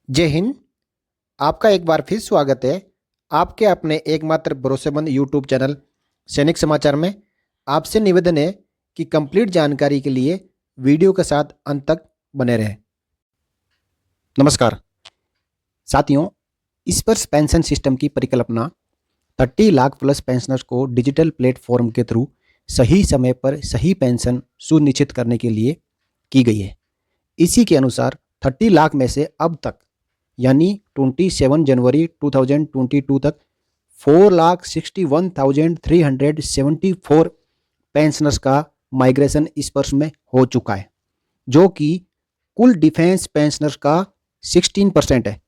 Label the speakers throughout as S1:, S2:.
S1: जय हिंद। आपका एक बार फिर स्वागत है आपके अपने एकमात्र भरोसेमंद यूट्यूब चैनल सैनिक समाचार में। आपसे निवेदन है कि कंप्लीट जानकारी के लिए वीडियो के साथ अंत तक बने रहें। नमस्कार साथियों, स्पर्श पेंशन सिस्टम की परिकल्पना 30 लाख प्लस पेंशनर्स को डिजिटल प्लेटफॉर्म के थ्रू सही समय पर सही पेंशन सुनिश्चित करने के लिए की गई है। इसी के अनुसार 30 लाख में से अब तक यानी 27 जनवरी 2022 तक 4,61,374 पेंशनर्स का माइग्रेशन स्पर्श में हो चुका है, जो कि कुल डिफेंस पेंशनर्स का 16% है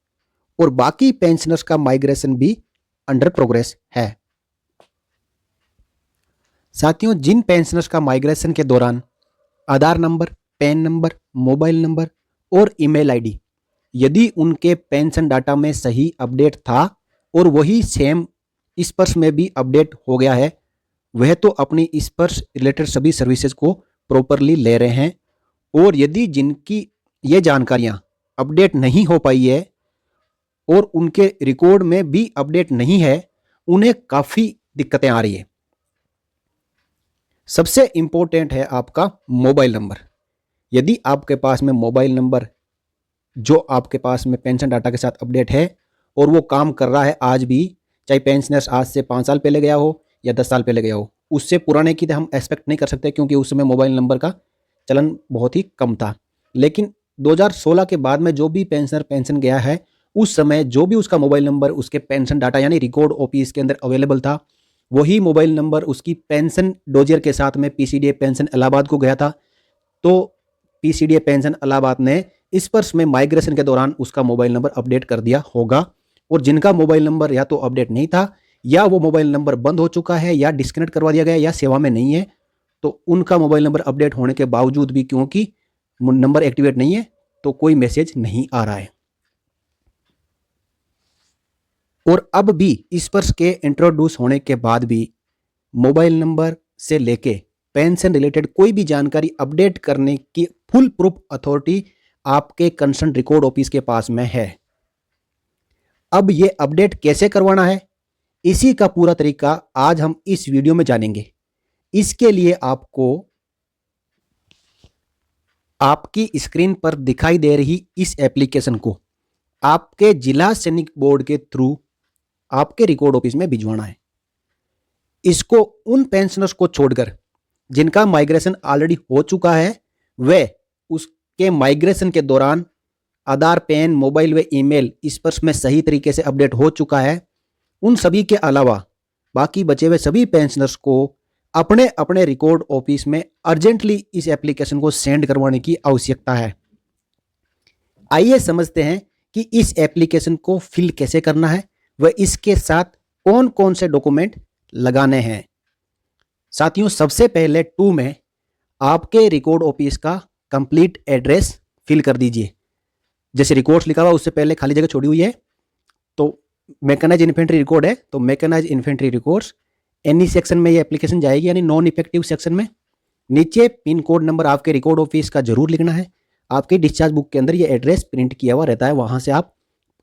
S1: और बाकी पेंशनर्स का माइग्रेशन भी अंडर प्रोग्रेस है। साथियों, जिन पेंशनर्स का माइग्रेशन के दौरान Aadhaar number, PAN number, mobile number और ईमेल आईडी यदि उनके पेंशन डाटा में सही अपडेट था और वही सेम स्पर्श में भी अपडेट हो गया है, वह तो अपनी स्पर्श रिलेटेड सभी सर्विसेज को प्रॉपरली ले रहे हैं। और यदि जिनकी ये जानकारियां अपडेट नहीं हो पाई है और उनके रिकॉर्ड में भी अपडेट नहीं है, उन्हें काफ़ी दिक्कतें आ रही है। सबसे इंपॉर्टेंट है आपका मोबाइल नंबर। यदि आपके पास में मोबाइल नंबर जो आपके पास में पेंशन डाटा के साथ अपडेट है और वो काम कर रहा है आज भी, चाहे पेंशनर्स आज से 5 साल पहले गया हो या 10 साल पहले गया हो, उससे पुराने की हम एक्सपेक्ट नहीं कर सकते क्योंकि उस समय मोबाइल नंबर का चलन बहुत ही कम था। लेकिन 2016 के बाद में जो भी पेंशनर पेंशन गया है, उस समय जो भी उसका मोबाइल नंबर उसके पेंशन डाटा यानी रिकॉर्ड ऑफिस के अंदर अवेलेबल था, वही मोबाइल नंबर उसकी पेंशन डोजियर के साथ में पीसीडीए पेंशन इलाहाबाद को गया था। तो पीसीडीए पेंशन इलाहाबाद ने स्पर्श में माइग्रेशन के दौरान उसका मोबाइल नंबर अपडेट कर दिया होगा। और जिनका मोबाइल नंबर या तो अपडेट नहीं था या वो मोबाइल नंबर बंद हो चुका है या डिस्कनेक्ट करवा दिया गया या सेवा में नहीं है, तो उनका मोबाइल नंबर अपडेट होने के बावजूद भी क्योंकि नंबर एक्टिवेट नहीं है तो कोई मैसेज नहीं आ रहा है। और अब भी स्पर्श के इंट्रोड्यूस होने के बाद भी मोबाइल नंबर से लेके पेंशन रिलेटेड कोई भी जानकारी अपडेट करने की फुल प्रूफ अथॉरिटी आपके कंसर्न रिकॉर्ड ऑफिस के पास में है। अब ये अपडेट कैसे करवाना है, इसी का पूरा तरीका आज हम इस वीडियो में जानेंगे। इसके लिए आपको आपकी स्क्रीन पर दिखाई दे रही इस एप्लीकेशन को आपके जिला सैनिक बोर्ड के थ्रू आपके रिकॉर्ड ऑफिस में भिजवाना है। इसको उन पेंशनर्स को छोड़कर जिनका माइग्रेशन ऑलरेडी हो चुका है, वे उसके माइग्रेशन के दौरान आधार, पैन, मोबाइल व ईमेल स्पर्श में सही तरीके से अपडेट हो चुका है, उन सभी के अलावा बाकी बचे हुए सभी पेंशनर्स को अपने अपने रिकॉर्ड ऑफिस में अर्जेंटली इस एप्लीकेशन को सेंड करवाने की आवश्यकता है। आइए समझते हैं कि इस एप्लीकेशन को फिल कैसे करना है व इसके साथ कौन कौन से डॉक्यूमेंट लगाने हैं। साथियों, सबसे पहले 2 में आपके रिकॉर्ड ऑफिस का कंप्लीट एड्रेस फिल कर दीजिए। जैसे रिकॉर्ड्स लिखा हुआ उससे पहले खाली जगह छोड़ी हुई है, तो मैकेनाइज इन्फेंट्री रिकॉर्ड है तो mechanise infantry records any section में ये एप्लीकेशन जाएगी, यानी नॉन इफेक्टिव सेक्शन में। नीचे पिन कोड नंबर आपके रिकॉर्ड ऑफिस का जरूर लिखना है। आपके डिस्चार्ज बुक के अंदर ये एड्रेस प्रिंट किया हुआ रहता है, वहां से आप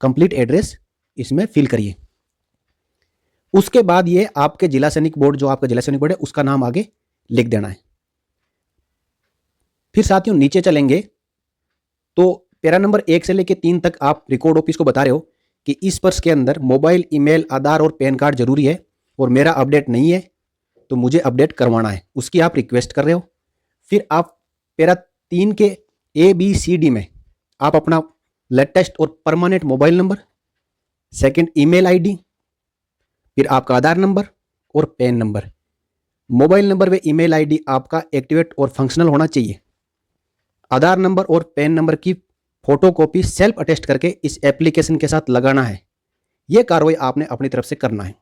S1: कंप्लीट एड्रेस इसमें फिल करिए। उसके बाद ये आपके जिला सैनिक बोर्ड, जो आपका जिला सैनिक बोर्ड है, उसका नाम आगे लिख देना है। फिर साथियों नीचे चलेंगे तो पैरा नंबर 1 से लेकर 3 तक आप रिकॉर्ड ऑफिस को बता रहे हो कि इस स्पर्श के अंदर मोबाइल, ईमेल, आधार और पैन कार्ड जरूरी है और मेरा अपडेट नहीं है तो मुझे अपडेट करवाना है, उसकी आप रिक्वेस्ट कर रहे हो। फिर आप पैरा 3 के ABCD में आप अपना लेटेस्ट और permanent mobile number, second email ID, फिर आपका आधार नंबर और पैन नंबर। मोबाइल नंबर व ईमेल आईडी आपका एक्टिवेट और फंक्शनल होना चाहिए। आधार नंबर और पैन नंबर की फोटोकॉपी सेल्फ अटेस्ट करके इस एप्लीकेशन के साथ लगाना है। यह कार्रवाई आपने अपनी तरफ से करना है।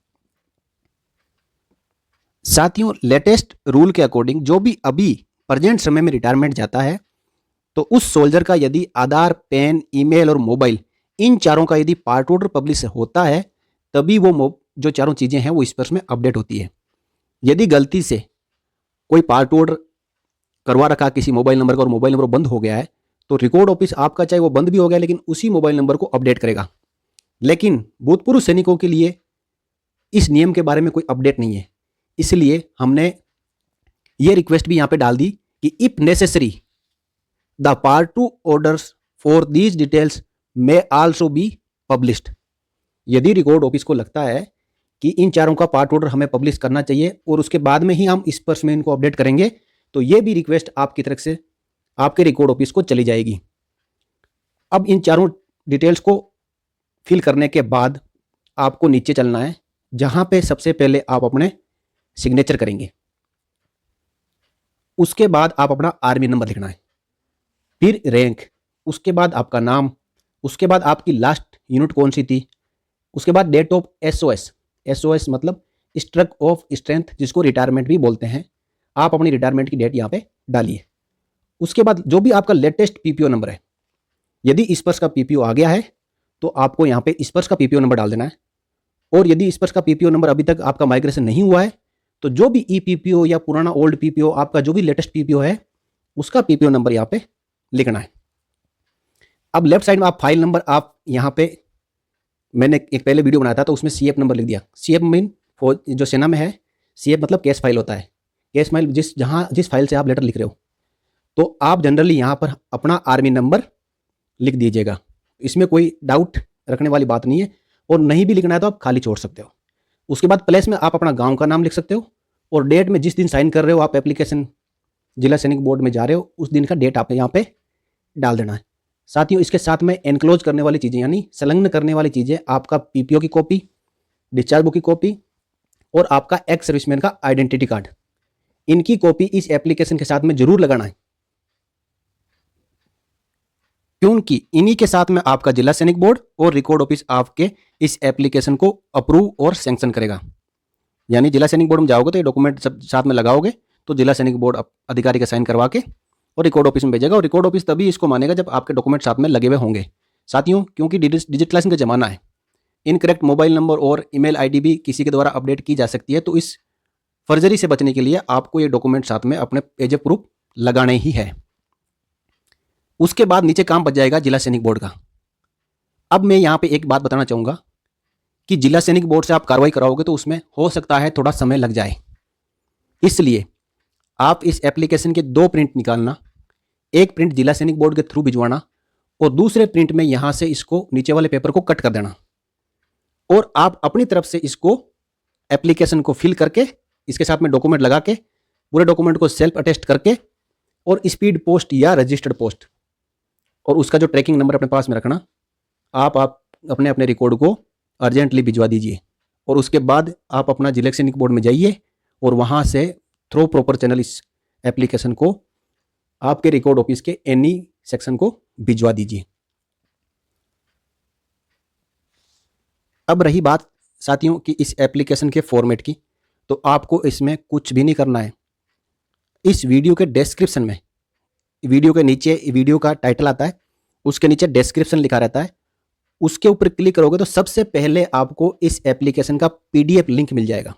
S1: साथियों, लेटेस्ट रूल के अकॉर्डिंग जो भी अभी प्रेजेंट समय में रिटायरमेंट जाता है, तो उस सोल्जर का यदि आधार, पैन, ईमेल और मोबाइल, इन चारों का यदि पार्ट ऑर्डर पब्लिश होता है, तभी वो जो चारों चीजें हैं वो स्पर्श में अपडेट होती है। यदि गलती से कोई पार्ट ऑर्डर करवा रखा किसी मोबाइल नंबर का और मोबाइल नंबर बंद हो गया है, तो रिकॉर्ड ऑफिस आपका चाहे वो बंद भी हो गया लेकिन उसी मोबाइल नंबर को अपडेट करेगा। लेकिन भूतपूर्व सैनिकों के लिए इस नियम के बारे में कोई अपडेट नहीं है, इसलिए हमने ये रिक्वेस्ट भी यहाँ पे डाल दी कि if necessary the part two orders for these details may also be published. यदि रिकॉर्ड ऑफिस को लगता है कि इन चारों का पार्ट ऑर्डर हमें पब्लिश करना चाहिए और उसके बाद में ही हम इस पर्स में इनको अपडेट करेंगे, तो ये भी रिक्वेस्ट आपकी तरफ से आपके रिकॉर्ड ऑफिस को चली जाएगी। अब इन चारों डिटेल्स को फिल करने के बाद आपको नीचे चलना है, जहां पे सबसे पहले आप अपने सिग्नेचर करेंगे। उसके बाद आप अपना आर्मी नंबर लिखना है, फिर रैंक, उसके बाद आपका नाम, उसके बाद आपकी लास्ट यूनिट कौन सी थी, उसके बाद डेट ऑफ एसओएस। एसओएस मतलब स्ट्रक ऑफ स्ट्रेंथ, जिसको रिटायरमेंट भी बोलते हैं। आप अपनी रिटायरमेंट की डेट यहाँ पे डालिए। उसके बाद जो भी आपका लेटेस्ट पीपीओ नंबर है, यदि स्पर्श का पीपीओ आ गया है तो आपको यहाँ पे स्पर्श का पीपीओ नंबर डाल देना है। और यदि स्पर्श का पीपीओ नंबर अभी तक आपका माइग्रेशन नहीं हुआ है तो जो भी ई पीपीओ या पुराना ओल्ड पीपीओ, आपका जो भी लेटेस्ट पीपीओ है, उसका पीपीओ नंबर यहाँ पे लिखना है। अब लेफ्ट साइड में आप फाइल नंबर, आप यहाँ पे मैंने एक पहले वीडियो बनाया था तो उसमें सीएफ नंबर लिख दिया। सीएफ मीन जो सेना में है, सीएफ मतलब केस फाइल होता है। केस फाइल जिस फाइल से आप लेटर लिख रहे हो, तो आप जनरली यहाँ पर अपना आर्मी नंबर लिख दीजिएगा। इसमें कोई डाउट रखने वाली बात नहीं है, और नहीं भी लिखना है तो आप खाली छोड़ सकते हो। उसके बाद प्लेस में आप अपना गांव का नाम लिख सकते हो, और डेट में जिस दिन साइन कर रहे हो आप एप्लीकेशन जिला सैनिक बोर्ड में जा रहे हो, उस दिन का डेट आप यहाँ पे डाल देना है। साथियों, इसके साथ में एनक्लोज करने वाली चीज़ें यानी संलग्न करने वाली चीज़ें, आपका पीपीओ की कॉपी, डिस्चार्ज बुक की कॉपी और आपका एक्स सर्विसमैन का आइडेंटिटी कार्ड, इनकी कॉपी इस एप्लीकेशन के साथ में जरूर लगाना है, क्योंकि इन्हीं के साथ में आपका जिला सैनिक बोर्ड और रिकॉर्ड ऑफिस आपके इस एप्लीकेशन को अप्रूव और सैंक्शन करेगा। यानी जिला सैनिक बोर्ड में जाओगे तो ये डॉक्यूमेंट सब साथ में लगाओगे तो जिला सैनिक बोर्ड अधिकारी का साइन करवा के और रिकॉर्ड ऑफिस में भेजेगा, और रिकॉर्ड ऑफिस तभी इसको मानेगा जब आपके डॉक्यूमेंट साथ में लगे हुए होंगे। साथियों, क्योंकि डिजिटलाइजेशन का जमाना है, इनकरेक्ट मोबाइल नंबर और ईमेल आईडी भी किसी के द्वारा अपडेट की जा सकती है, तो इस फर्जरी से बचने के लिए आपको ये डॉक्यूमेंट साथ में अपने एज ए प्रूफ लगाने ही है। उसके बाद नीचे काम बच जाएगा जिला सैनिक बोर्ड का। अब मैं यहाँ पे एक बात बताना चाहूँगा कि जिला सैनिक बोर्ड से आप कार्रवाई कराओगे तो उसमें हो सकता है थोड़ा समय लग जाए, इसलिए आप इस एप्लीकेशन के 2 प्रिंट निकालना, एक प्रिंट जिला सैनिक बोर्ड के थ्रू भिजवाना और दूसरे प्रिंट में यहाँ से इसको नीचे वाले पेपर को कट कर देना, और आप अपनी तरफ से इसको एप्लीकेशन को फिल करके इसके साथ में डॉक्यूमेंट लगा के पूरे डॉक्यूमेंट को सेल्फ अटेस्ट करके और स्पीड पोस्ट या रजिस्टर्ड पोस्ट और उसका जो ट्रैकिंग नंबर अपने पास में रखना, आप अपने अपने रिकॉर्ड को अर्जेंटली भिजवा दीजिए। और उसके बाद आप अपना जिला सैनिक बोर्ड में जाइए और वहाँ से थ्रू प्रॉपर चैनल इस एप्लीकेशन को आपके रिकॉर्ड ऑफिस के एनी सेक्शन को भिजवा दीजिए। अब रही बात साथियों कि इस एप्लीकेशन के फॉर्मेट की, तो आपको इसमें कुछ भी नहीं करना है। इस वीडियो के डिस्क्रिप्शन में, वीडियो के नीचे वीडियो का टाइटल आता है, उसके नीचे डिस्क्रिप्शन लिखा रहता है, उसके ऊपर क्लिक करोगे तो सबसे पहले आपको इस एप्लीकेशन का पीडीएफ लिंक मिल जाएगा।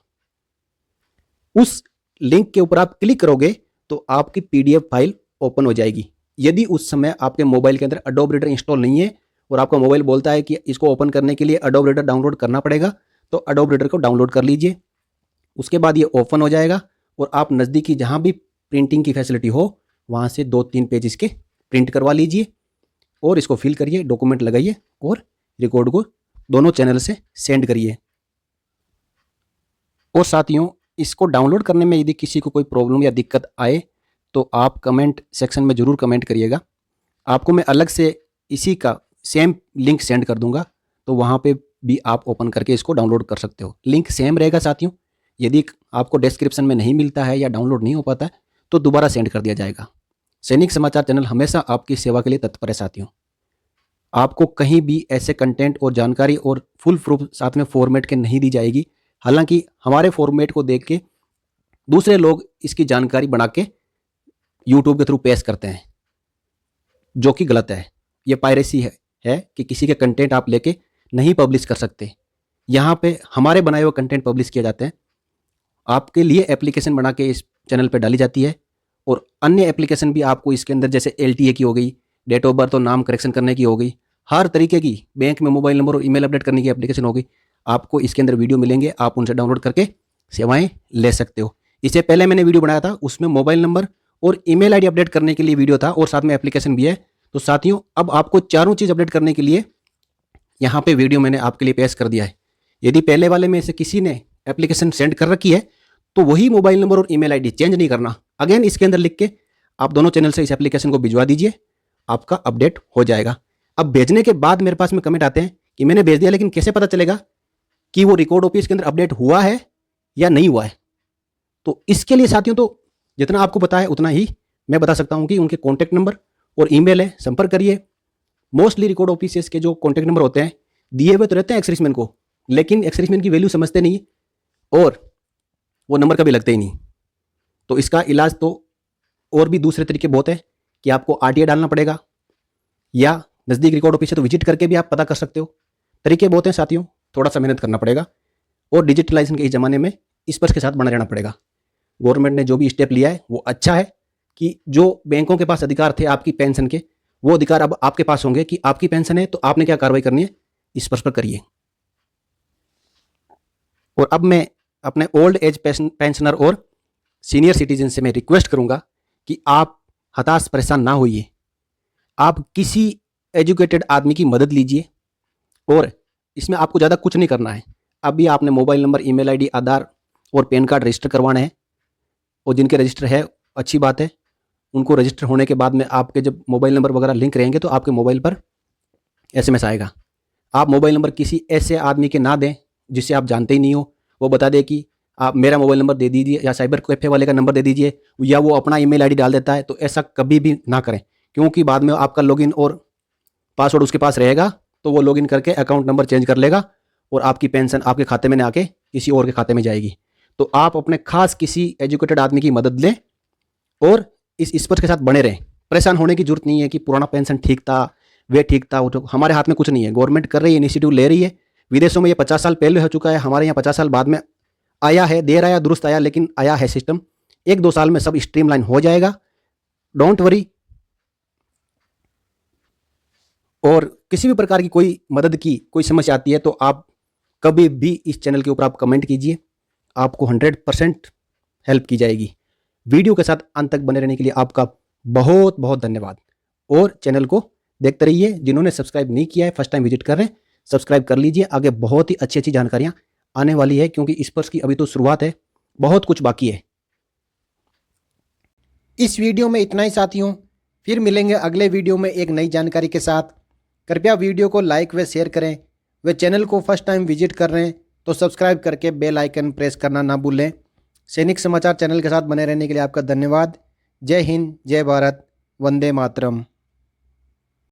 S1: उस लिंक के ऊपर आप क्लिक करोगे तो आपकी पीडीएफ फाइल ओपन हो जाएगी। यदि उस समय आपके मोबाइल के अंदर एडोब रीडर इंस्टॉल नहीं है और आपका मोबाइल बोलता है कि इसको ओपन करने के लिए एडोब रीडर डाउनलोड करना पड़ेगा, तो एडोब रीडर को डाउनलोड कर लीजिए। उसके बाद ये ओपन हो जाएगा और आप नज़दीकी जहाँ भी प्रिंटिंग की फैसिलिटी हो वहाँ से 2-3 पेज इसके प्रिंट करवा लीजिए और इसको फिल करिए, डॉक्यूमेंट लगाइए और रिकॉर्ड को दोनों चैनल से सेंड करिए। और साथियों, इसको डाउनलोड करने में यदि किसी को कोई प्रॉब्लम या दिक्कत आए तो आप कमेंट सेक्शन में ज़रूर कमेंट करिएगा। आपको मैं अलग से इसी का सेम लिंक सेंड कर दूंगा, तो वहाँ पे भी आप ओपन करके इसको डाउनलोड कर सकते हो। लिंक सेम रहेगा साथियों। यदि आपको डिस्क्रिप्शन में नहीं मिलता है या डाउनलोड नहीं हो पाता है तो दोबारा सेंड कर दिया जाएगा। सैनिक समाचार चैनल हमेशा आपकी सेवा के लिए तत्पर है साथियों। आपको कहीं भी ऐसे कंटेंट और जानकारी और फुल प्रूफ साथ में फॉर्मेट के नहीं दी जाएगी। हालांकि हमारे फॉर्मेट को देख के दूसरे लोग इसकी जानकारी बना के यूट्यूब के थ्रू पेश करते हैं, जो कि गलत है। ये पायरेसी है कि किसी के कंटेंट आप लेके नहीं पब्लिश कर सकते। यहाँ पे हमारे बनाए हुए कंटेंट पब्लिश किए जाते हैं। आपके लिए एप्लीकेशन बना के इस चैनल पे डाली जाती है और अन्य एप्लीकेशन भी आपको इसके अंदर, जैसे LTA की हो गई डेट ऑफ बर्थ और नाम करेक्शन करने की हो गई, हर तरीके की बैंक में मोबाइल नंबर और ईमेल अपडेट करने की एप्लीकेशन हो गई। आपको इसके अंदर वीडियो मिलेंगे, आप उनसे डाउनलोड करके सेवाएं ले सकते हो। इससे पहले मैंने वीडियो बनाया था, उसमें मोबाइल नंबर और ईमेल आईडी अपडेट करने के लिए वीडियो था और साथ में एप्लीकेशन भी है। तो साथियों, अब आपको चारों चीज़ अपडेट करने के लिए यहाँ पे वीडियो मैंने आपके लिए पेश कर दिया है। यदि पहले वाले में से किसी ने एप्लीकेशन सेंड कर रखी है तो वही मोबाइल नंबर और ईमेल आईडी चेंज नहीं करना। अगेन इसके अंदर लिख के आप दोनों चैनल से इस एप्लीकेशन को भिजवा दीजिए, आपका अपडेट हो जाएगा। अब भेजने के बाद मेरे पास में कमेंट आते हैं कि मैंने भेज दिया, लेकिन कैसे पता चलेगा कि वो रिकॉर्ड ऑफिस के अंदर अपडेट हुआ है या नहीं हुआ है। तो इसके लिए साथियों, तो जितना आपको पता है उतना ही मैं बता सकता हूं कि उनके कॉन्टैक्ट नंबर और ईमेल है, संपर्क करिए। मोस्टली रिकॉर्ड ऑफिस के जो कॉन्टैक्ट नंबर होते हैं दिए हुए तो रहते हैं एक्सर्विसमैन को, लेकिन एक्सर्विसमैन की वैल्यू समझते नहीं और वो नंबर कभी लगते ही नहीं। तो इसका इलाज तो और भी दूसरे तरीके बहुत है कि आपको आरटीआई डालना पड़ेगा या नज़दीक रिकॉर्ड ऑफिस है तो विजिट करके भी आप पता कर सकते हो। तरीके बहुत हैं साथियों, थोड़ा सा मेहनत करना पड़ेगा और डिजिटलाइजेशन के इस ज़माने में स्पर्श के साथ बना रहना पड़ेगा। गवर्नमेंट ने जो भी स्टेप लिया है वो अच्छा है कि जो बैंकों के पास अधिकार थे आपकी पेंशन के, वो अधिकार अब आपके पास होंगे कि आपकी पेंशन है तो आपने क्या कार्रवाई करनी है, स्पर्श पर करिए। और अब मैं अपने ओल्ड एज पेंशनर और सीनियर सिटीजन से मैं रिक्वेस्ट करूंगा कि आप हताश परेशान ना होइए, आप किसी एजुकेटेड आदमी की मदद लीजिए और इसमें आपको ज़्यादा कुछ नहीं करना है। अभी आपने मोबाइल नंबर, ईमेल आईडी, आधार और पैन कार्ड रजिस्टर करवाना है और जिनके रजिस्टर है अच्छी बात है, उनको रजिस्टर होने के बाद में आपके जब मोबाइल नंबर वगैरह लिंक रहेंगे तो आपके मोबाइल पर SMS आएगा। आप मोबाइल नंबर किसी ऐसे आदमी के ना दें जिससे आप जानते ही नहीं हो, वो बता दे कि आप मेरा मोबाइल नंबर दे दीजिए या साइबर कैफे वाले का नंबर दे दीजिए, या वो अपना ईमेल आईडी डाल देता है। तो ऐसा कभी भी ना करें, क्योंकि बाद में आपका लॉगिन और पासवर्ड उसके पास रहेगा तो वो लॉगिन करके अकाउंट नंबर चेंज कर लेगा और आपकी पेंशन आपके खाते में ना आके किसी और के खाते में जाएगी। तो आप अपने खास किसी एजुकेटेड आदमी की मदद लें और इस स्पर्श के साथ बने रहें। परेशान होने की जरूरत नहीं है कि पुराना पेंशन ठीक था, वे ठीक था, वो हमारे हाथ में कुछ नहीं है। गवर्नमेंट कर रही है, इनिशिएटिव ले रही है। विदेशों में ये 50 साल पहले हो चुका है, हमारे यहाँ 50 साल बाद में आया है, देर आया दुरुस्त आया, लेकिन आया है सिस्टम। 1-2 साल में सब स्ट्रीमलाइन हो जाएगा, डोंट वरी। और किसी भी प्रकार की कोई मदद की कोई समस्या आती है तो आप कभी भी इस चैनल के ऊपर आप कमेंट कीजिए, आपको 100% हेल्प की जाएगी। वीडियो के साथ अंत तक बने रहने के लिए आपका बहुत बहुत धन्यवाद। और चैनल को देखते रहिए, जिन्होंने सब्सक्राइब नहीं किया है, फर्स्ट टाइम विजिट कर रहे हैं, सब्सक्राइब कर लीजिए। आगे बहुत ही अच्छी अच्छी जानकारियां आने वाली है, क्योंकि स्पर्श की अभी तो शुरुआत है, बहुत कुछ बाकी है।
S2: इस वीडियो में इतना ही साथियों, फिर मिलेंगे अगले वीडियो में एक नई जानकारी के साथ। कृपया वीडियो को लाइक व शेयर करें, व चैनल को फर्स्ट टाइम विजिट कर रहे हैं तो सब्सक्राइब करके बेल आइकन प्रेस करना ना भूलें। सैनिक समाचार चैनल के साथ बने रहने के लिए आपका धन्यवाद। जय हिंद, जय भारत, वंदे मातरम।